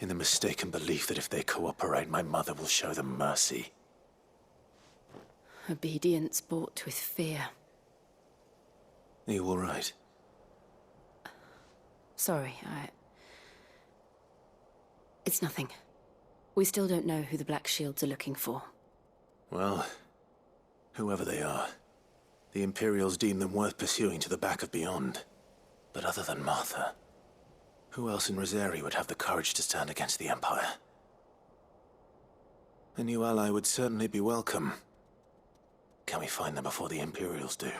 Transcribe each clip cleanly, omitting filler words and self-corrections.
in the mistaken belief that if they cooperate, my mother will show them mercy. Obedience bought with fear. Are you all right? Sorry, It's nothing. We still don't know who the Black Shields are looking for. Well, whoever they are, the Imperials deem them worth pursuing to the back of beyond. But other than Martha, who else in Rosari would have the courage to stand against the Empire? A new ally would certainly be welcome. Can we find them before the Imperials do?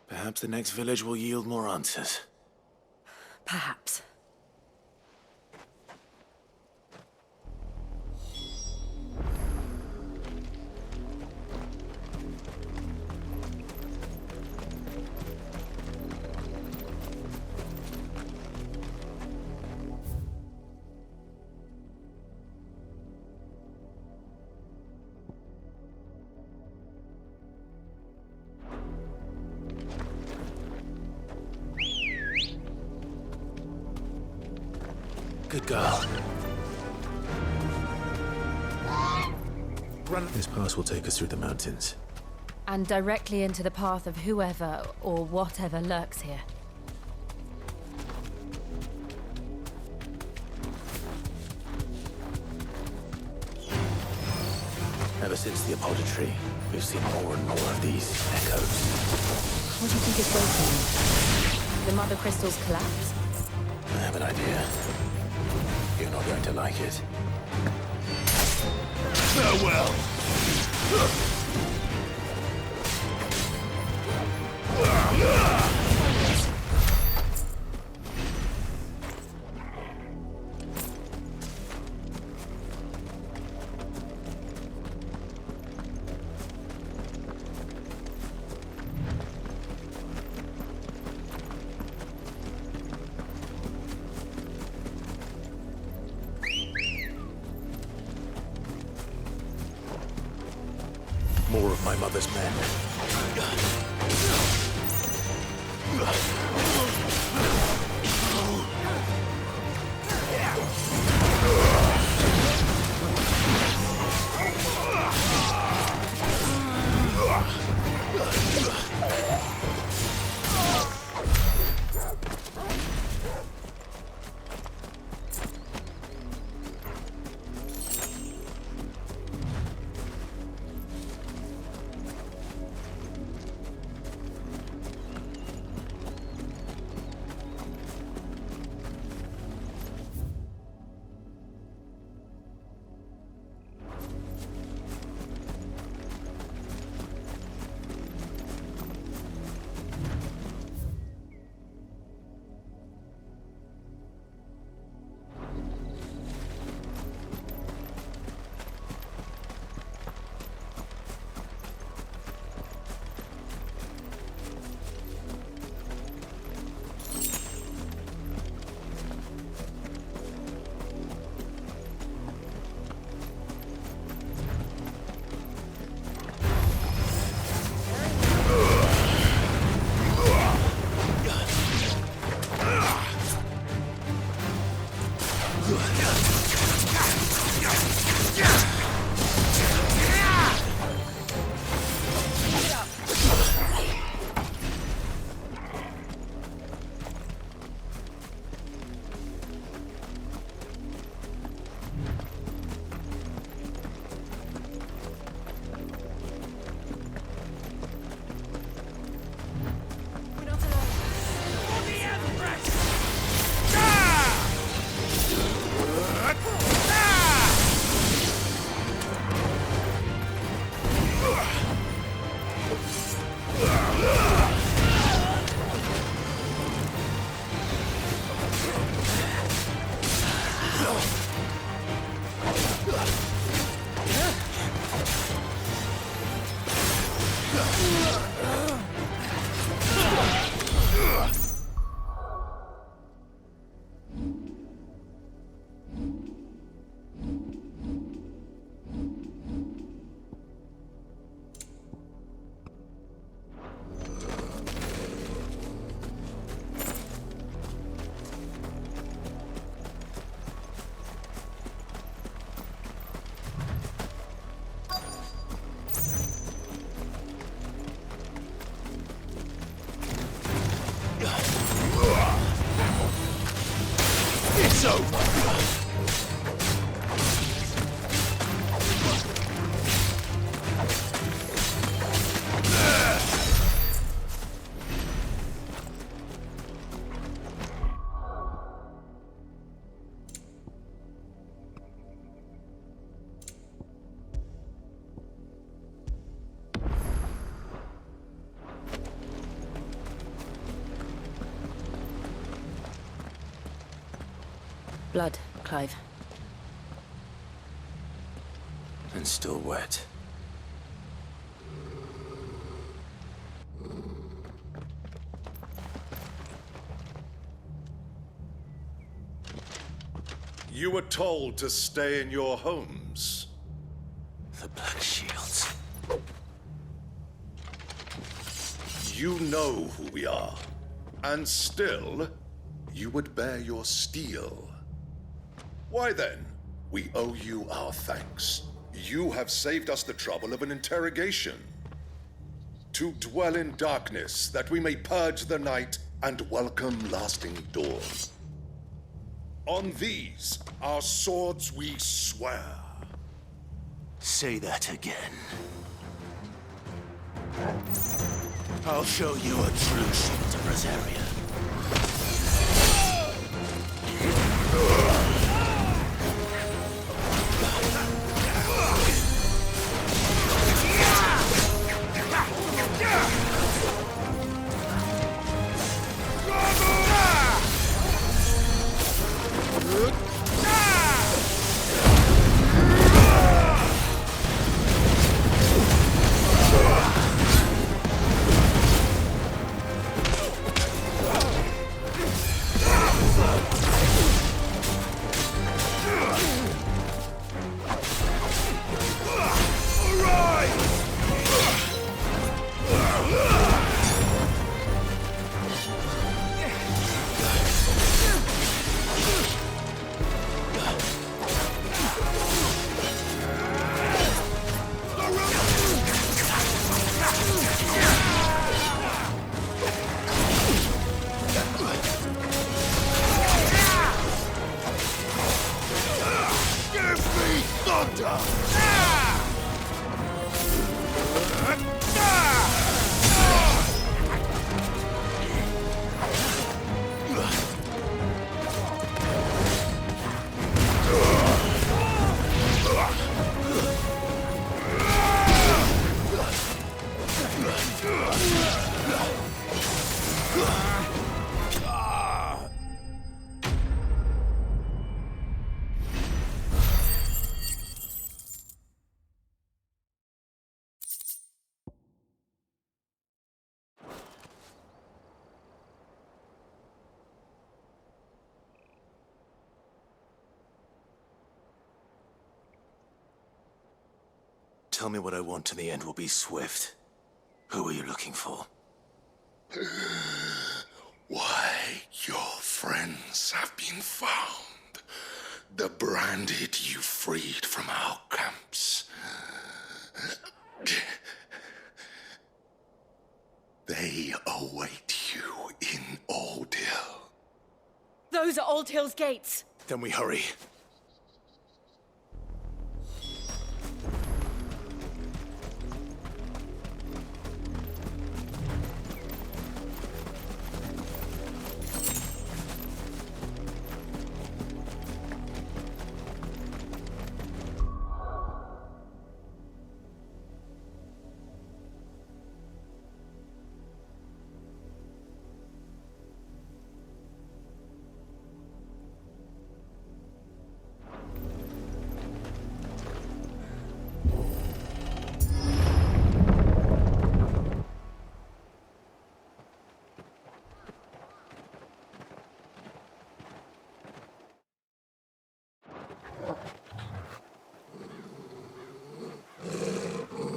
Perhaps the next village will yield more answers. Perhaps. Good girl. Run. This pass will take us through the mountains. And directly into the path of whoever or whatever lurks here. Ever since the Apodatory, we've seen more and more of these echoes. What do you think is waiting? The Mothercrystals collapse? I have an idea. You're not going to like it. Farewell! More of my mother's men. It's over! Blood, Clive. And still wet. You were told to stay in your homes. The Black Shields. You know who we are. And still, you would bear your steel. Why then, we owe you our thanks. You have saved us the trouble of an interrogation. To dwell in darkness, that we may purge the night and welcome lasting dawn. On these, our swords we swear. Say that again. I'll show you a true shield of Rosaria. Tell me what I want and the end will be swift. Who are you looking for? Why, your friends have been found. The branded you freed from our camps. They await you in Old Hill. Those are Old Hill's gates. Then we hurry.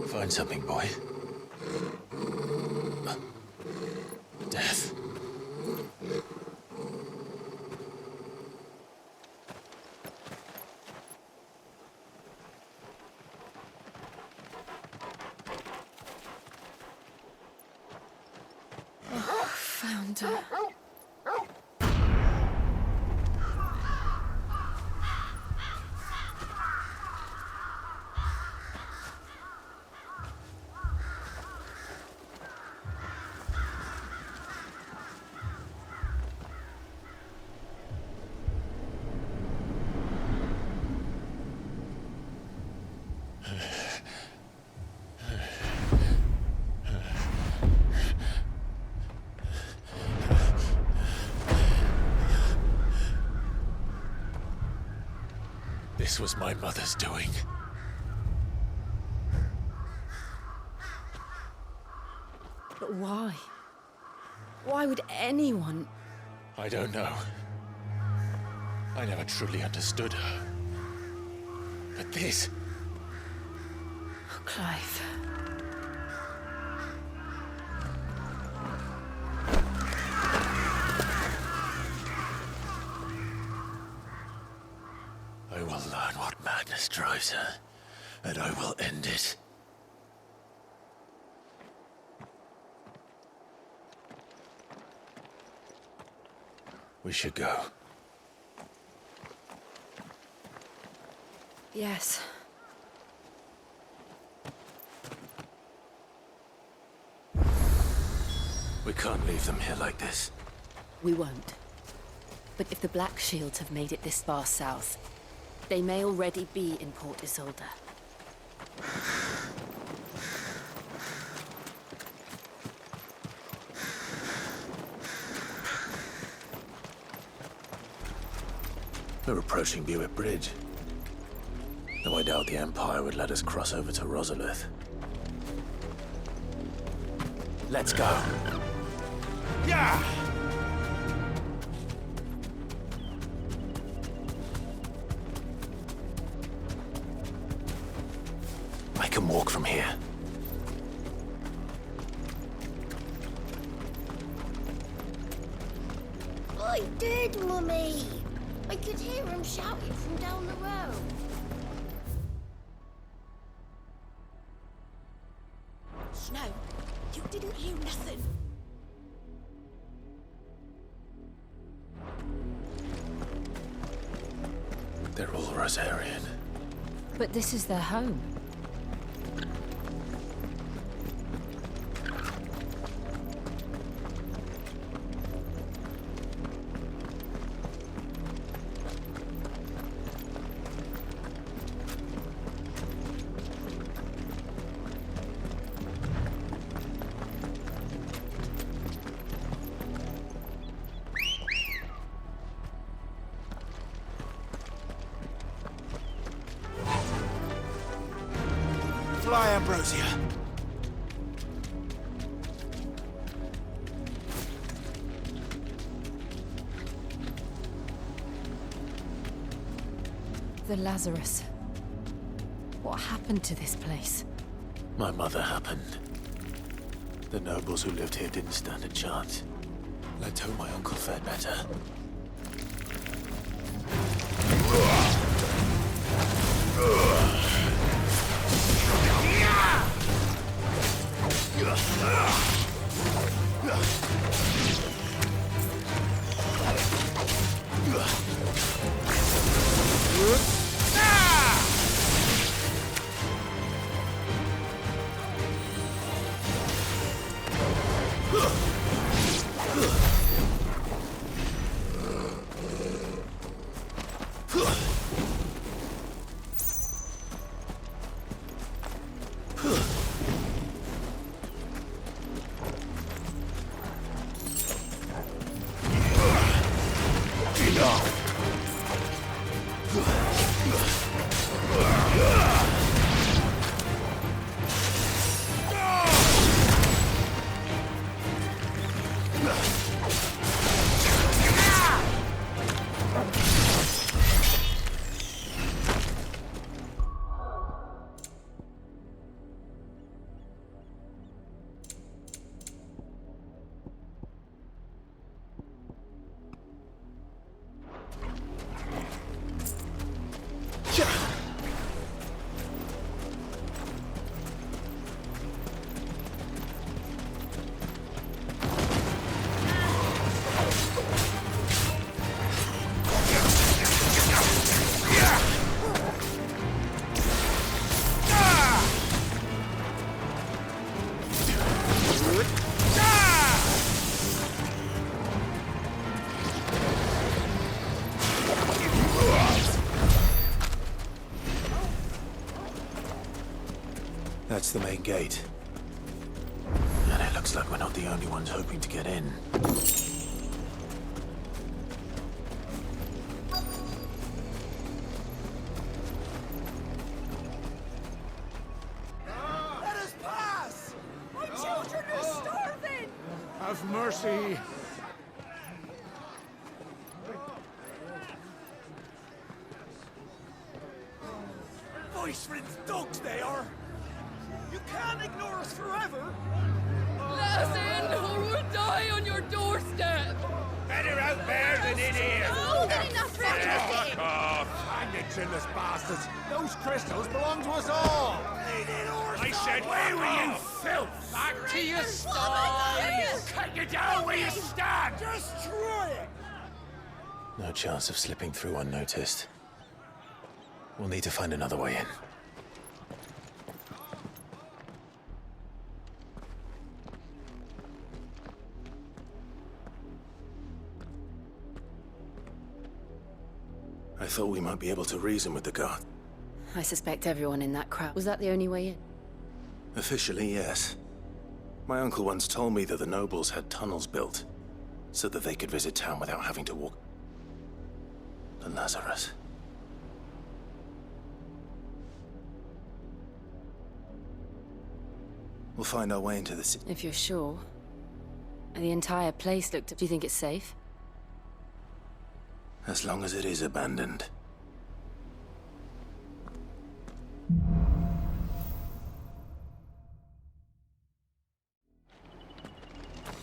Find something, boy. Death. Found her. This was my mother's doing. But why? Why would anyone... I don't know. I never truly understood her. But this... Oh, Clive. I will learn what madness drives her, and I will end it. We should go. Yes. We can't leave them here like this. We won't. But if the Black Shields have made it this far south, they may already be in Port Isolde. We're approaching Buick Bridge. Though I doubt the Empire would let us cross over to Rosalith. Let's go. Yeah! I can walk from here. I did, Mummy! I could hear him shouting from down the road. No, you didn't hear nothing. They're all Rosarian. But this is their home. Fly, Ambrosia. The Lazarus. What happened to this place? My mother happened. The nobles who lived here didn't stand a chance. Let's hope my uncle fared better. That's the main gate. And it looks like we're not the only ones hoping to get in. Nice for its dogs, they are. You can't ignore us forever. Let us in, or we'll die on your doorstep! Better out there than in here. Oh, good enough for everything. Fuck off! Hang the chinless bastards. Those crystals belong to us all. I said, where were you, filth? Back to your stall! Cut you down where you stand. Destroy it. No chance of slipping through unnoticed. We'll need to find another way in. I thought we might be able to reason with the guard. I suspect everyone in that crowd. Was that the only way in? Officially, yes. My uncle once told me that the nobles had tunnels built, so that they could visit town without having to walk to Lazarus. We'll find our way into the city. If you're sure. The entire place looked... Do you think it's safe? As long as it is abandoned.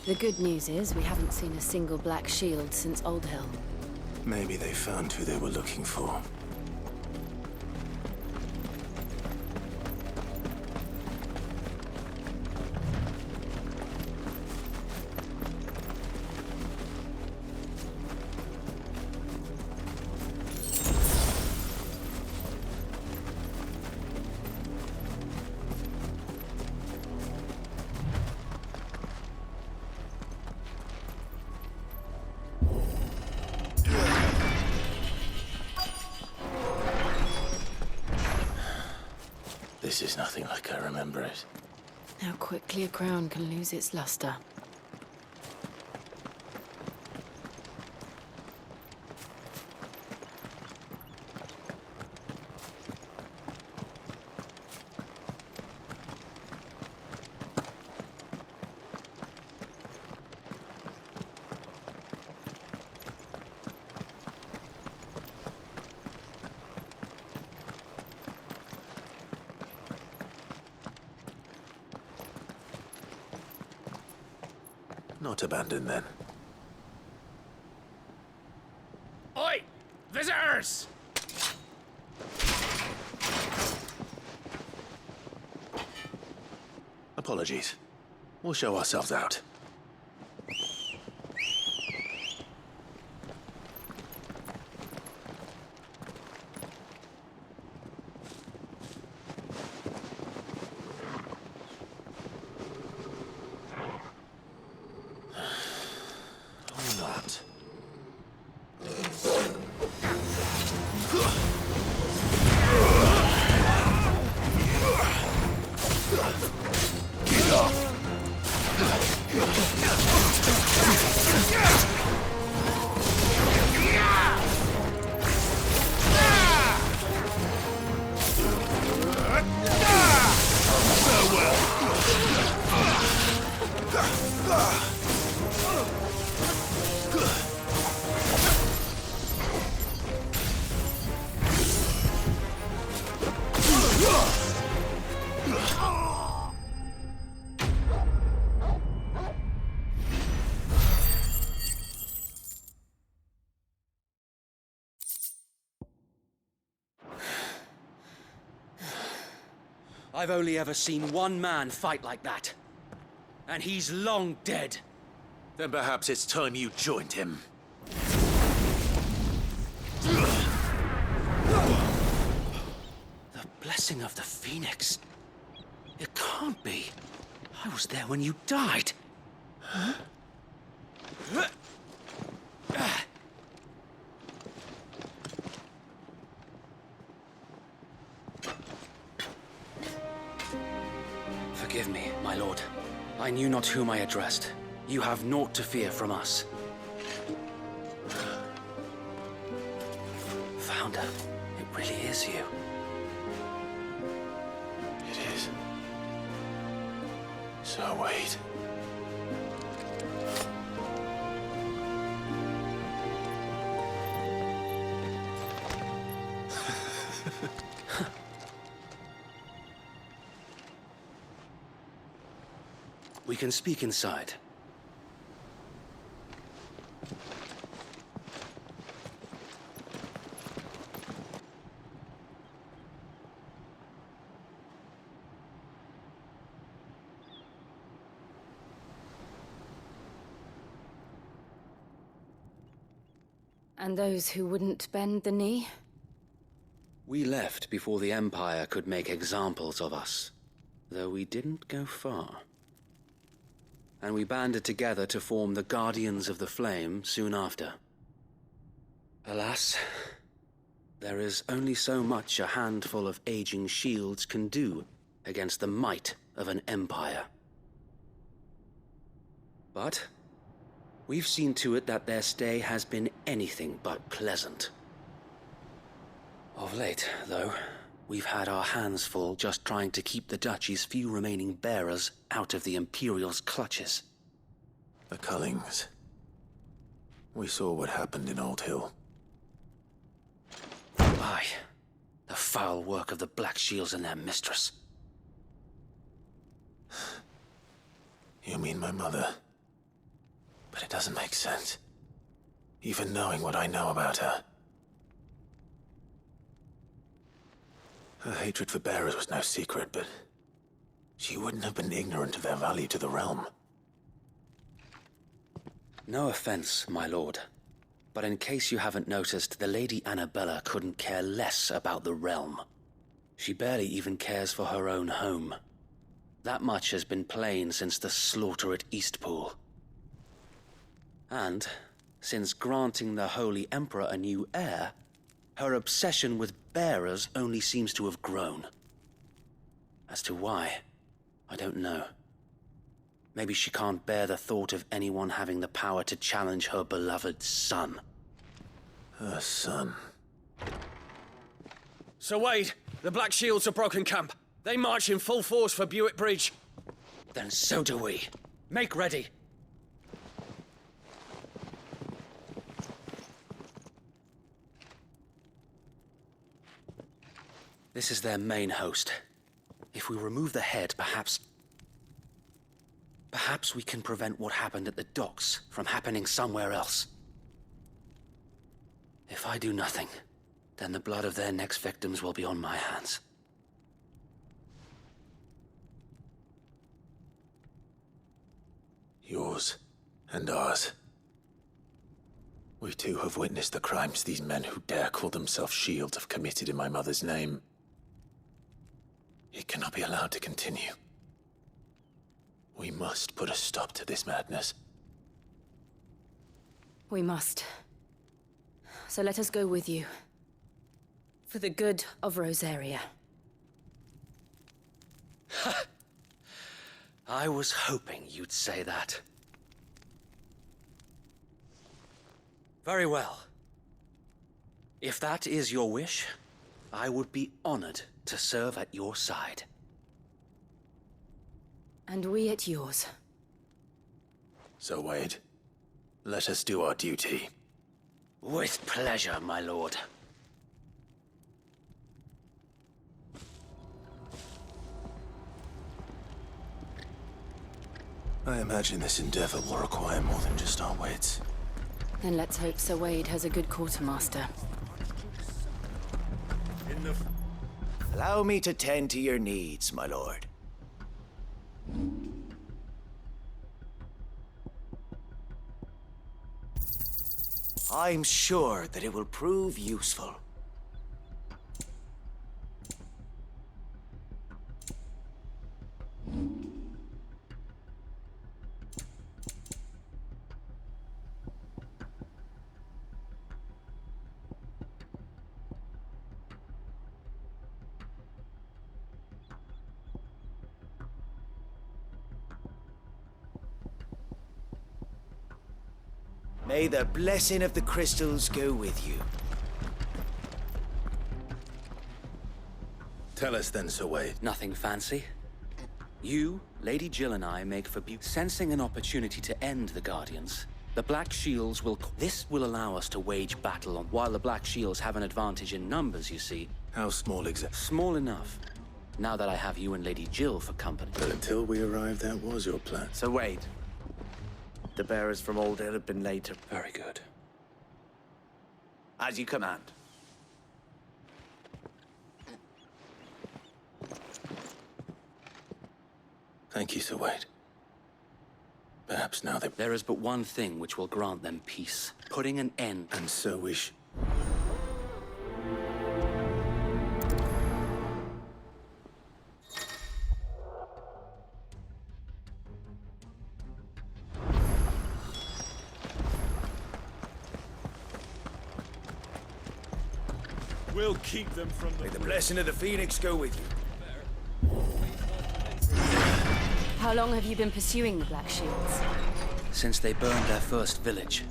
The good news is we haven't seen a single black shield since Old Hill. Maybe they found who they were looking for. This is nothing like I remember it. How quickly a crown can lose its luster. Not abandoned, then. Oi! Visitors! Apologies. We'll show ourselves out. I've only ever seen one man fight like that. And he's long dead. Then perhaps it's time you joined him. The blessing of the Phoenix. It can't be. I was there when you died. Huh? Forgive me, my lord. I knew not whom I addressed. You have naught to fear from us. Founder, it really is you. It is. So wait. We can speak inside. And those who wouldn't bend the knee? We left before the Empire could make examples of us, though we didn't go far. And we banded together to form the Guardians of the Flame soon after. Alas, there is only so much a handful of aging shields can do against the might of an empire. But we've seen to it that their stay has been anything but pleasant. Of late, though, we've had our hands full just trying to keep the Duchy's few remaining bearers out of the Imperial's clutches. The Cullings. We saw what happened in Old Hill. Aye, the foul work of the Black Shields and their mistress. You mean my mother? But it doesn't make sense. Even knowing what I know about her. Her hatred for bearers was no secret, but she wouldn't have been ignorant of their value to the realm. No offense, my lord, but in case you haven't noticed, the Lady Annabella couldn't care less about the realm. She barely even cares for her own home. That much has been plain since the slaughter at Eastpool. And, since granting the Holy Emperor a new heir, her obsession with bearers only seems to have grown. As to why, I don't know. Maybe she can't bear the thought of anyone having the power to challenge her beloved son. Her son. Sir Wade, the Black Shields have broken camp. They march in full force for Buick Bridge. Then so do we. Make ready. This is their main host. If we remove the head, perhaps we can prevent what happened at the docks from happening somewhere else. If I do nothing, then the blood of their next victims will be on my hands. Yours and ours. We too have witnessed the crimes these men who dare call themselves shields have committed in my mother's name. It cannot be allowed to continue. We must put a stop to this madness. We must. So let us go with you. For the good of Rosaria. I was hoping you'd say that. Very well. If that is your wish, I would be honored to serve at your side. And we at yours. So, Wade, let us do our duty. With pleasure, my lord. I imagine this endeavor will require more than just our wits. Then let's hope Sir Wade has a good quartermaster. Allow me to tend to your needs, my lord. I'm sure that it will prove useful. May the blessing of the crystals go with you. Tell us then, Sir Wade. Nothing fancy. You, Lady Jill and I make for sensing an opportunity to end the Guardians. The Black Shields will... This will allow us to wage battle on... While the Black Shields have an advantage in numbers, you see. How small exactly? Small enough. now that I have you and Lady Jill for company. But until we arrived, that was your plan. So wait. The bearers from Old Hill have been laid to... Very good. As you command. Thank you, Sir Wade. Perhaps now they... There is but one thing which will grant them peace. Putting an end... And so we sh... We'll keep them from the... May the blessing of the Phoenix go with you. How long have you been pursuing the Black Shields? Since they burned their first village.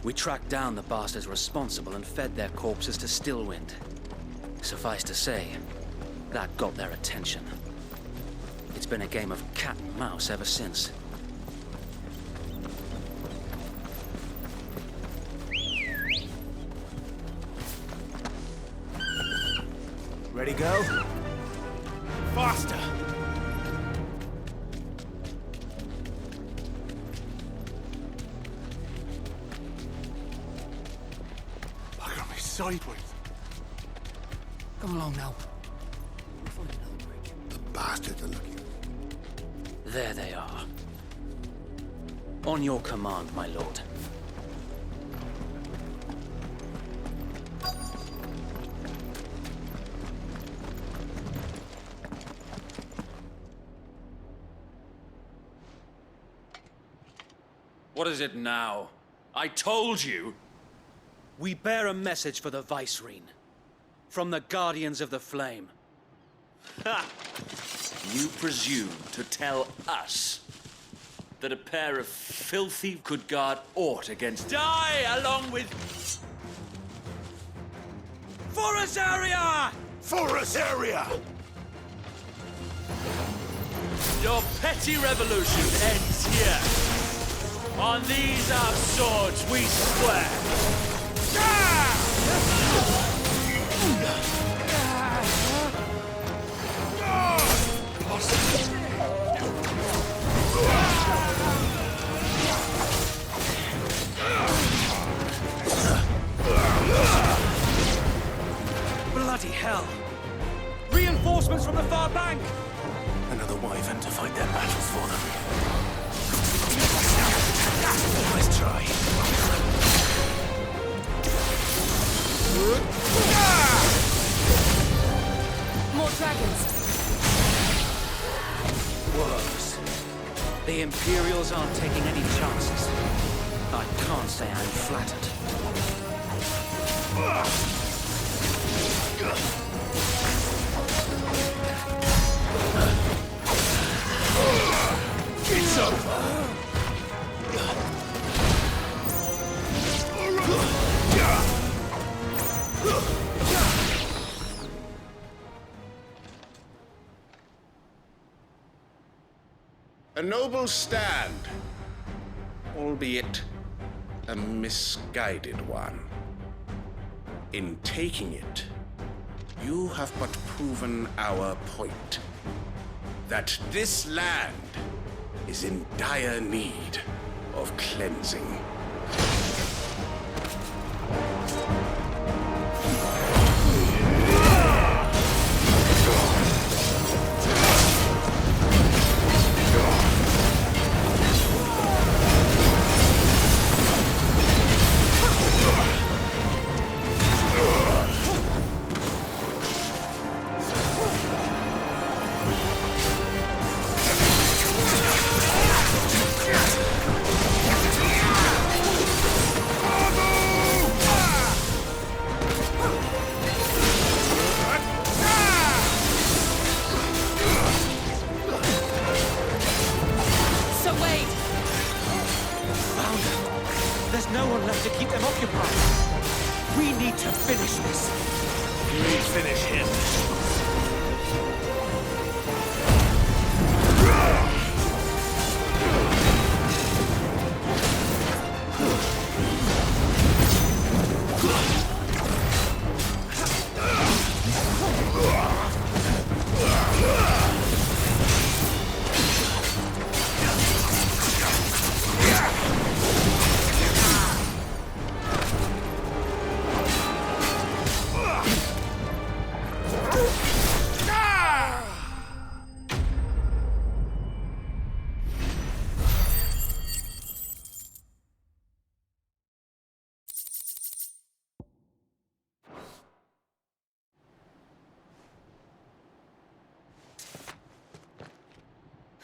We tracked down the bastards responsible and fed their corpses to Stillwind. Suffice to say, that got their attention. It's been a game of cat and mouse ever since. Ready, go? Faster! Bugger me sideways. Come along now. The bastards are looking. There they are. On your command, my lord. What is it now? I told you! We bear a message for the Vicereine. From the Guardians of the Flame. Ha! You presume to tell us that a pair of filthy could guard aught against... Die along with... Forestaria! Forestaria! Your petty revolution ends here. On these our swords we swear. Bloody hell! Reinforcements from the far bank! Another wyvern to fight their battles for them. Let's try. More dragons! Worse. The Imperials aren't taking any chances. I can't say I'm flattered. It's over! A noble stand, albeit a misguided one. In taking it, you have but proven our point. That this land is in dire need of cleansing. No one left to keep them occupied. We need to finish this. We finish him.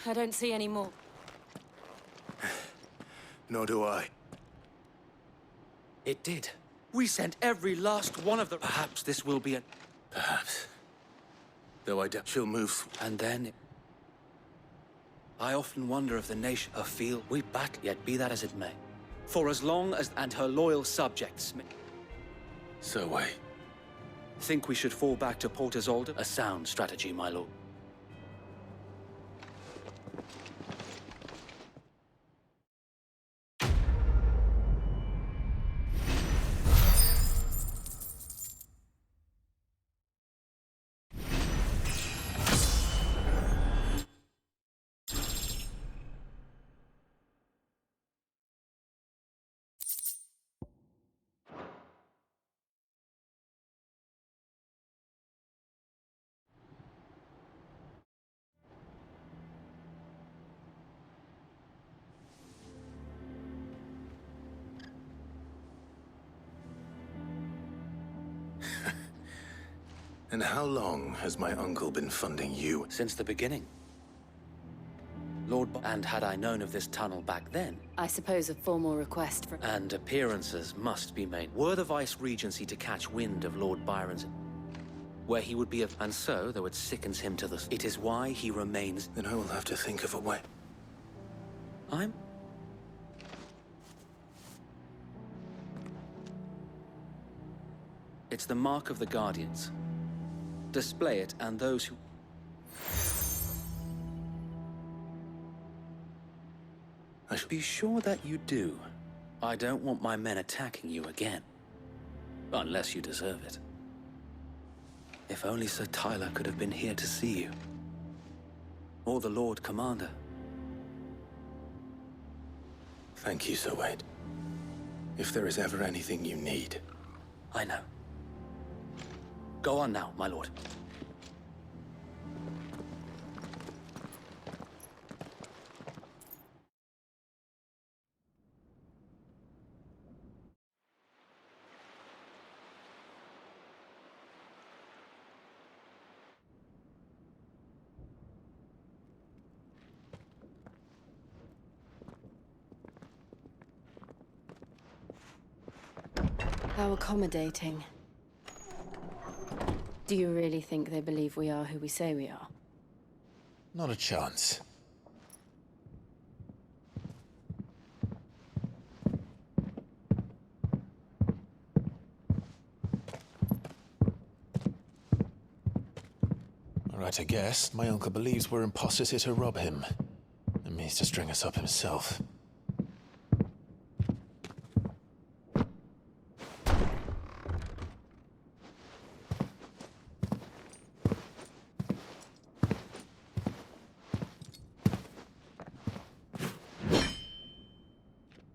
I don't see any more. Nor do I. It did. We sent every last one of them. Perhaps this will be a... Perhaps. Though I doubt she'll move. And then... I often wonder if the nation of feel we battle, yet be that as it may. For as long as... and her loyal subjects may... So wait. Think we should fall back to Port Isolde? A sound strategy, my lord. And how long has my uncle been funding you? Since the beginning. And had I known of this tunnel back then... I suppose a formal request for... And appearances must be made. Were the Vice-Regency to catch wind of Lord Byron's... where he would be of... And so, though it sickens him to the... It is why he remains... Then I will have to think of a way. It's the mark of the Guardians. Display it, and those who... I should be sure that you do. I don't want my men attacking you again. Unless you deserve it. If only Sir Tyler could have been here to see you. Or the Lord Commander. Thank you, Sir Wade. If there is ever anything you need... I know. Go on now, my lord. How accommodating. Do you really think they believe we are who we say we are? Not a chance. All right, I guess. My uncle believes we're imposters here to rob him. And means to string us up himself.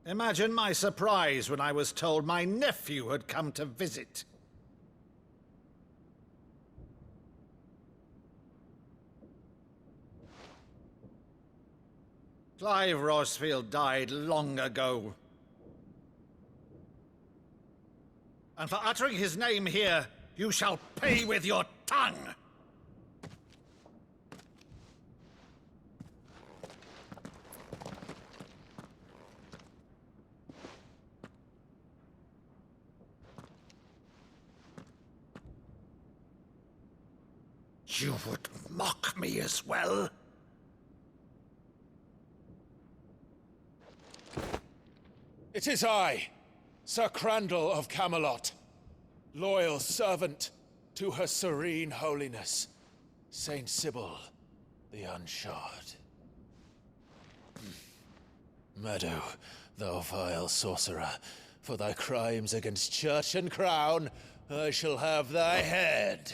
Imagine my surprise when I was told my nephew had come to visit. Clive Rosfield died long ago. And for uttering his name here, you shall pay with your tongue! You would mock me as well? It is I, Sir Crandall of Camelot, loyal servant to Her Serene Holiness, Saint Sybil the Unshod. Meadow, thou vile sorcerer, for thy crimes against church and crown, I shall have thy head.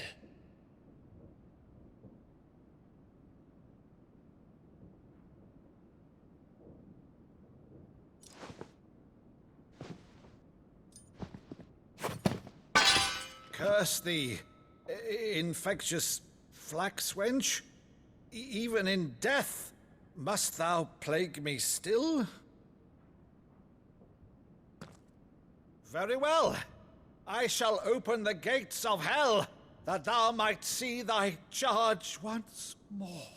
Curse thee, infectious flax wench. Even in death, must thou plague me still? Very well. I shall open the gates of hell, that thou might see thy charge once more.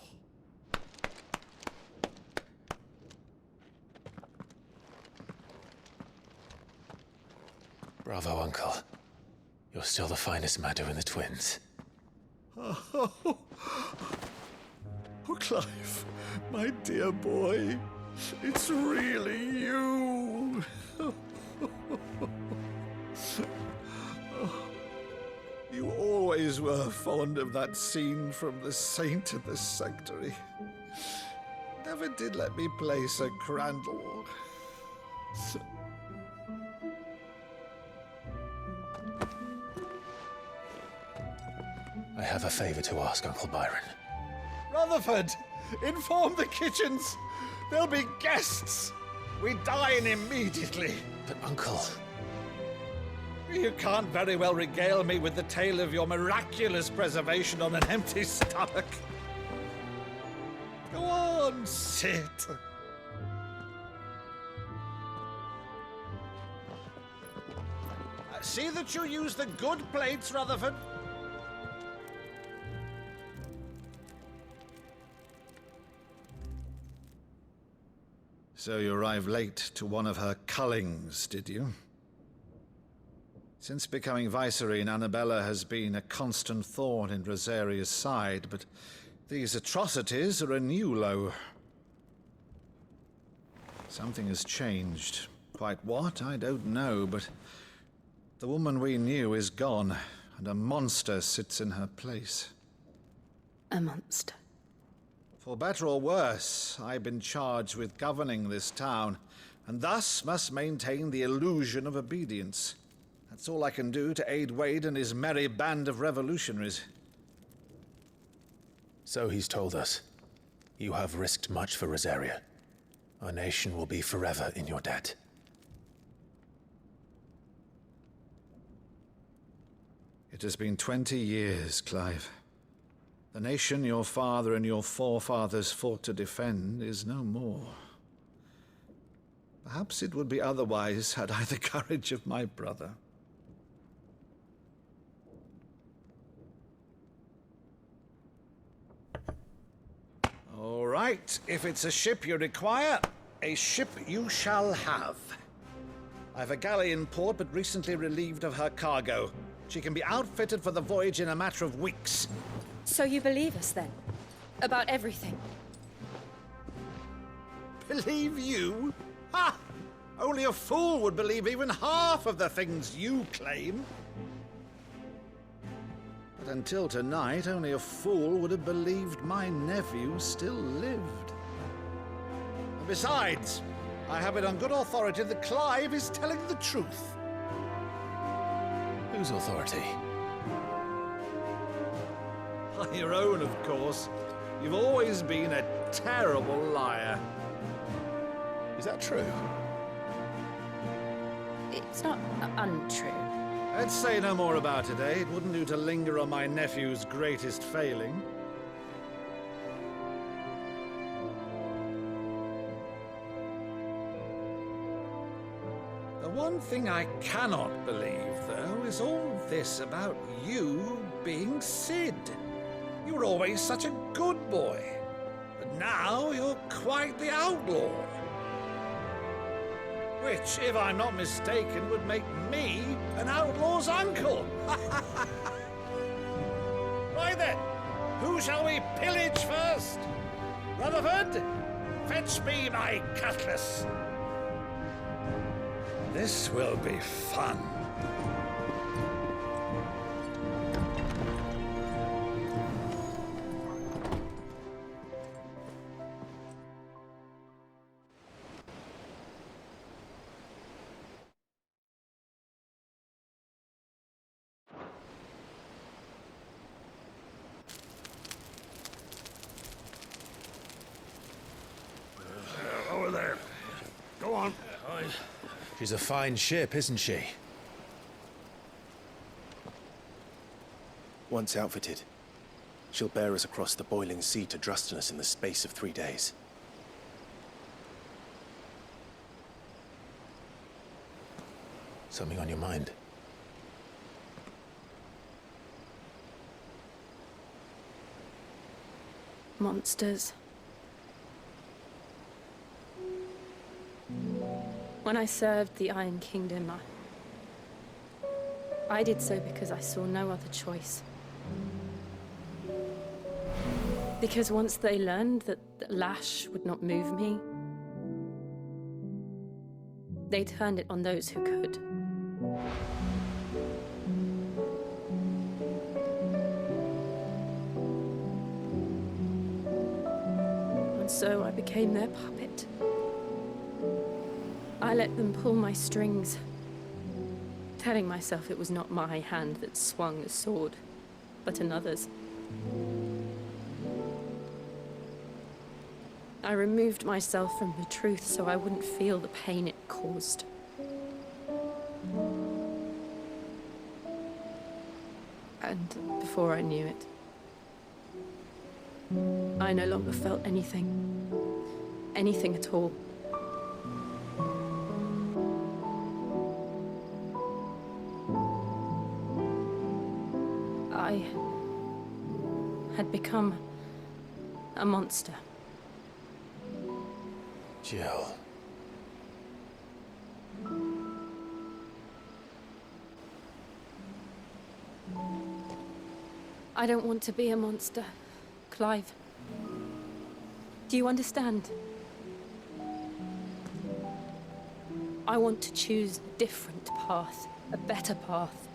Bravo, Uncle. You're still the finest Madu in the twins. Oh, Clive, my dear boy, it's really you. You always were fond of that scene from The Saint of the Sanctuary. Never did let me play Sir Crandall. I have a favor to ask, Uncle Byron. Rutherford, inform the kitchens. There'll be guests. We dine immediately. But, Uncle... You can't very well regale me with the tale of your miraculous preservation on an empty stomach. Go on, sit. See that you use the good plates, Rutherford. So you arrived late to one of her cullings, did you? Since becoming Vicereine, Annabella has been a constant thorn in Rosaria's side, but these atrocities are a new low. Something has changed. Quite what, I don't know, but the woman we knew is gone, and a monster sits in her place. A monster. For better or worse, I've been charged with governing this town, and thus must maintain the illusion of obedience. That's all I can do to aid Wade and his merry band of revolutionaries. So he's told us. You have risked much for Rosaria. Our nation will be forever in your debt. It has been 20 years, Clive. The nation your father and your forefathers fought to defend is no more. Perhaps it would be otherwise had I the courage of my brother. All right, if it's a ship you require, a ship you shall have. I've a galley in port, but recently relieved of her cargo. She can be outfitted for the voyage in a matter of weeks. So you believe us, then? About everything? Believe you? Ha! Only a fool would believe even half of the things you claim. But until tonight, only a fool would have believed my nephew still lived. And besides, I have it on good authority that Clive is telling the truth. Whose authority? Your own, of course. You've always been a terrible liar. Is that true? It's not untrue. Let's say no more about it, eh? It wouldn't do to linger on my nephew's greatest failing. The one thing I cannot believe, though, is all this about you being Sid. You were always such a good boy, but now you're quite the outlaw. Which, if I'm not mistaken, would make me an outlaw's uncle. Right then, who shall we pillage first? Rutherford, fetch me my cutlass. This will be fun. Over there. Go on. She's a fine ship, isn't she? Once outfitted, she'll bear us across the boiling sea to Drustinus in the space of 3 days. Something on your mind? Monsters. When I served the Iron Kingdom, I did so because I saw no other choice. Because once they learned that the lash would not move me, they turned it on those who could. And so I became their puppet. I let them pull my strings, telling myself it was not my hand that swung the sword, but another's. I removed myself from the truth so I wouldn't feel the pain it caused. And before I knew it, I no longer felt anything. Anything at all. I had become a monster. Jill. I don't want to be a monster, Clive. Do you understand? I want to choose a different path, a better path.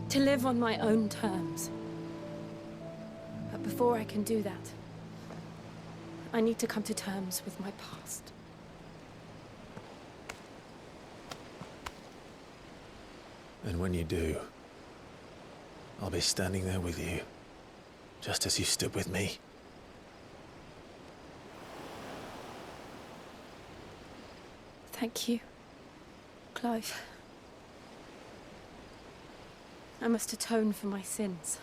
To live on my own terms. But before I can do that, I need to come to terms with my past. And when you do, I'll be standing there with you, just as you stood with me. Thank you, Clive. I must atone for my sins.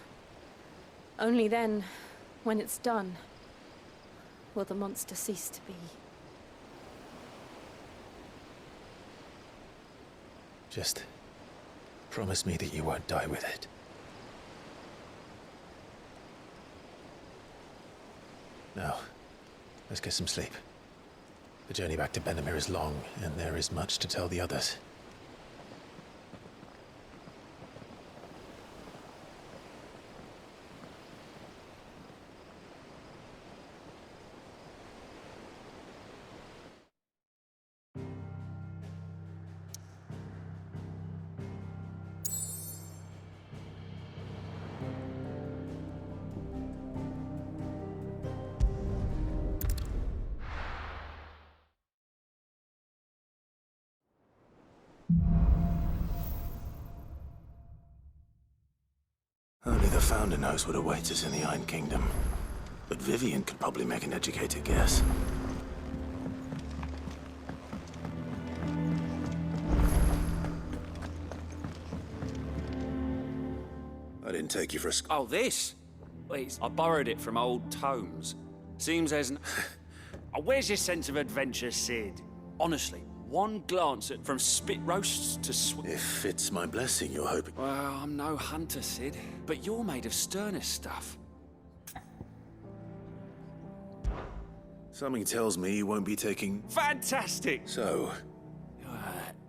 Only then, when it's done, will the monster cease to be. Just promise me that you won't die with it. Now, let's get some sleep. The journey back to Benamir is long, and there is much to tell the others. Only the Founder knows what awaits us in the Iron Kingdom. But Vivian could probably make an educated guess. I didn't take you for a Oh, this? Wait, I borrowed it from old tomes. Seems there's an... Oh, where's your sense of adventure, Sid? Honestly, one glance at from spit roasts to If it's my blessing you're hoping... Well, I'm no hunter, Sid, but you're made of sterner stuff. Something tells me you won't be taking... Fantastic! So?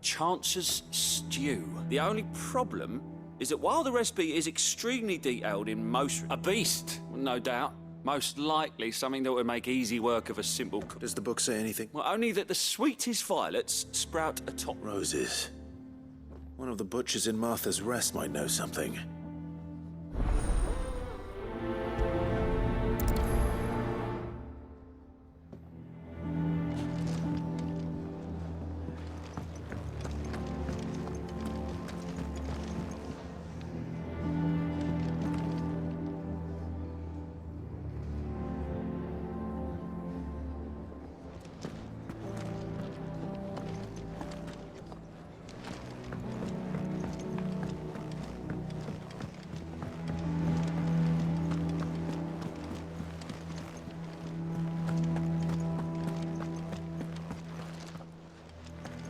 Chance's stew. The only problem is that while the recipe is extremely detailed in most... A beast, no doubt. Most likely something that would make easy work of a simple cook. Does the book say anything? Well, only that the sweetest violets sprout atop... Roses. One of the butchers in Martha's Rest might know something.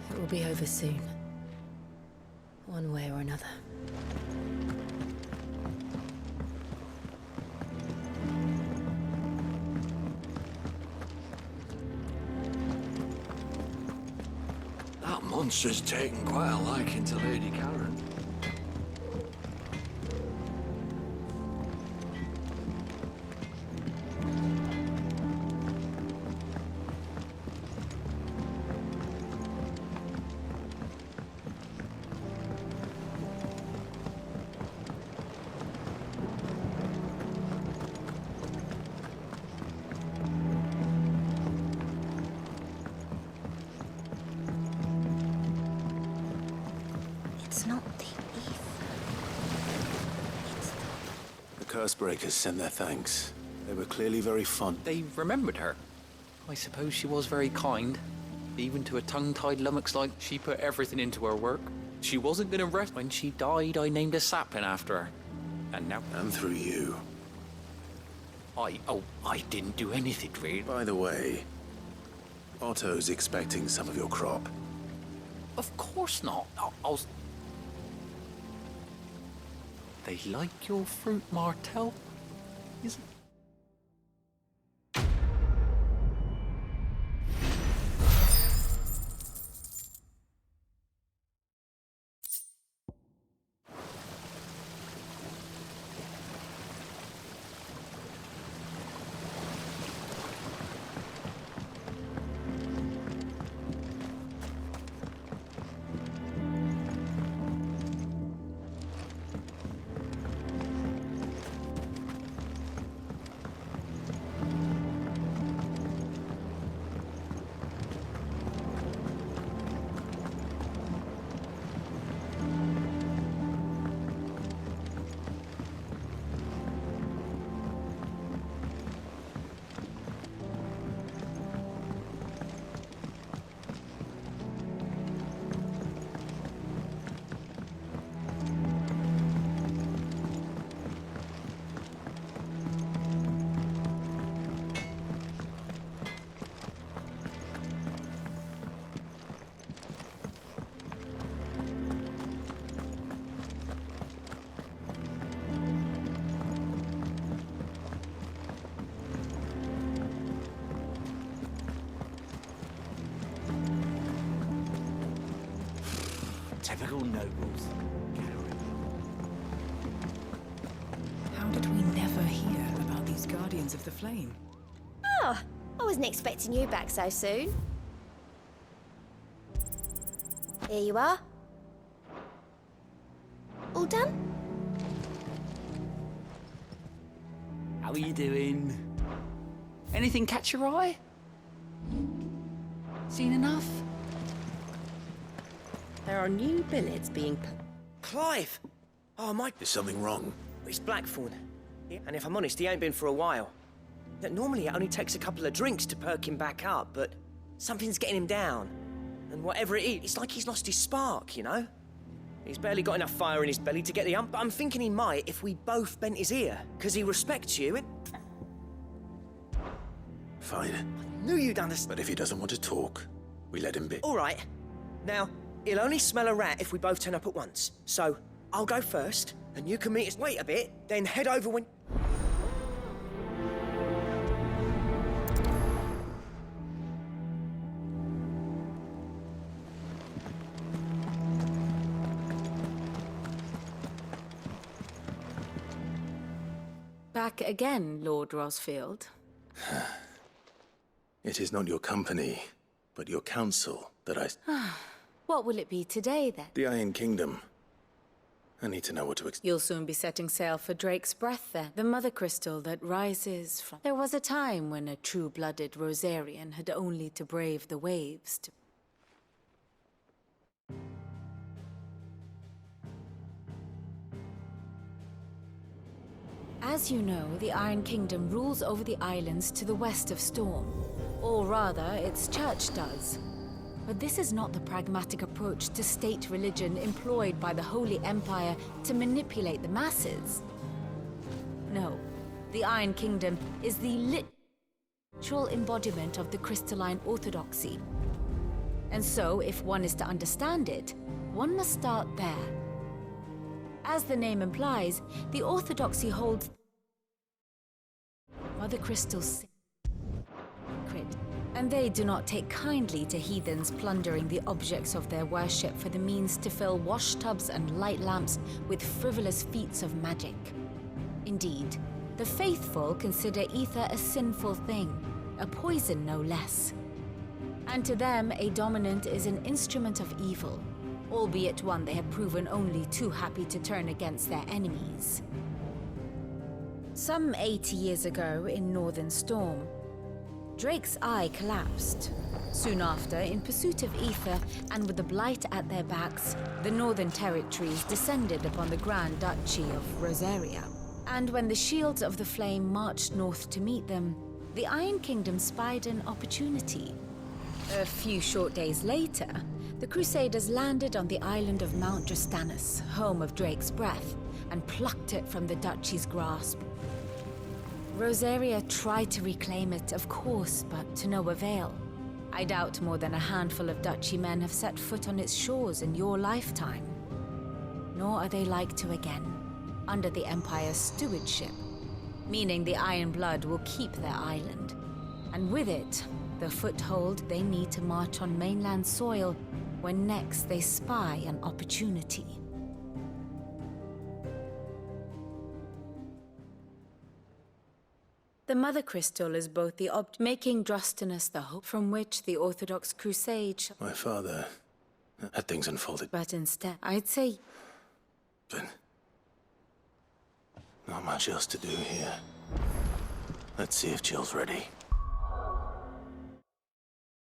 It will be over soon. One way or another. That monster's taken quite a liking to Lady Karen. It's not the ether. The Cursebreakers sent their thanks. They were clearly very fond. They remembered her. I suppose she was very kind. Even to a tongue-tied lummox like she put everything into her work. She wasn't gonna rest. When she died, I named a sapling after her. And now... And through you. I didn't do anything, really. By the way, Otto's expecting some of your crop. Of course not. I'll... They like your fruit, Martel? Is it? Typical nobles. How did we never hear about these Guardians of the Flame? Oh, I wasn't expecting you back so soon. Here you are. All done? How are you doing? Anything catch your eye? Seen enough? There are new billets being... Clive! Oh, Is something wrong? It's Blackthorn. And if I'm honest, he ain't been for a while. Normally it only takes a couple of drinks to perk him back up, but something's getting him down. And whatever it is, it's like he's lost his spark, you know? He's barely got enough fire in his belly to get the ump, but I'm thinking he might if we both bent his ear, because he respects you and... Fine. I knew you'd understand. But if he doesn't want to talk, we let him be. All right. Now, he'll only smell a rat if we both turn up at once. So, I'll go first, and you can meet us. Wait a bit, then head over when... Back again, Lord Rosfield. It is not your company, but your counsel that I... What will it be today, then? The Iron Kingdom. I need to know what to expect. You'll soon be setting sail for Drake's Breath, then. The Mothercrystal that rises from... There was a time when a true-blooded Rosarian had only to brave the waves to... As you know, the Iron Kingdom rules over the islands to the west of Storm. Or rather, its church does. But this is not the pragmatic approach to state religion employed by the Holy Empire to manipulate the masses. No, the Iron Kingdom is the literal embodiment of the crystalline orthodoxy. And so, if one is to understand it, one must start there. As the name implies, the orthodoxy holds Mothercrystals sacred, And they do not take kindly to heathens plundering the objects of their worship for the means to fill washtubs and light lamps with frivolous feats of magic. Indeed, the faithful consider ether a sinful thing, a poison no less. And to them, a dominant is an instrument of evil, albeit one they have proven only too happy to turn against their enemies. Some 80 years ago in Northern Storm, Drake's eye collapsed. Soon after, in pursuit of ether and with the Blight at their backs, the Northern Territories descended upon the Grand Duchy of Rosaria. And when the Shields of the Flame marched north to meet them, the Iron Kingdom spied an opportunity. A few short days later, the Crusaders landed on the island of Mount Drastanus, home of Drake's breath, and plucked it from the Duchy's grasp. Rosaria tried to reclaim it, of course, but to no avail. I doubt more than a handful of Duchy men have set foot on its shores in your lifetime. Nor are they like to again, under the Empire's stewardship, meaning the Iron Blood will keep their island, and with it, the foothold they need to march on mainland soil when next they spy an opportunity. The Mothercrystal is both the making Drastanus the hope from which the Orthodox Crusade... My father had things unfolded. But instead, I'd say... But not much else to do here. Let's see if Jill's ready.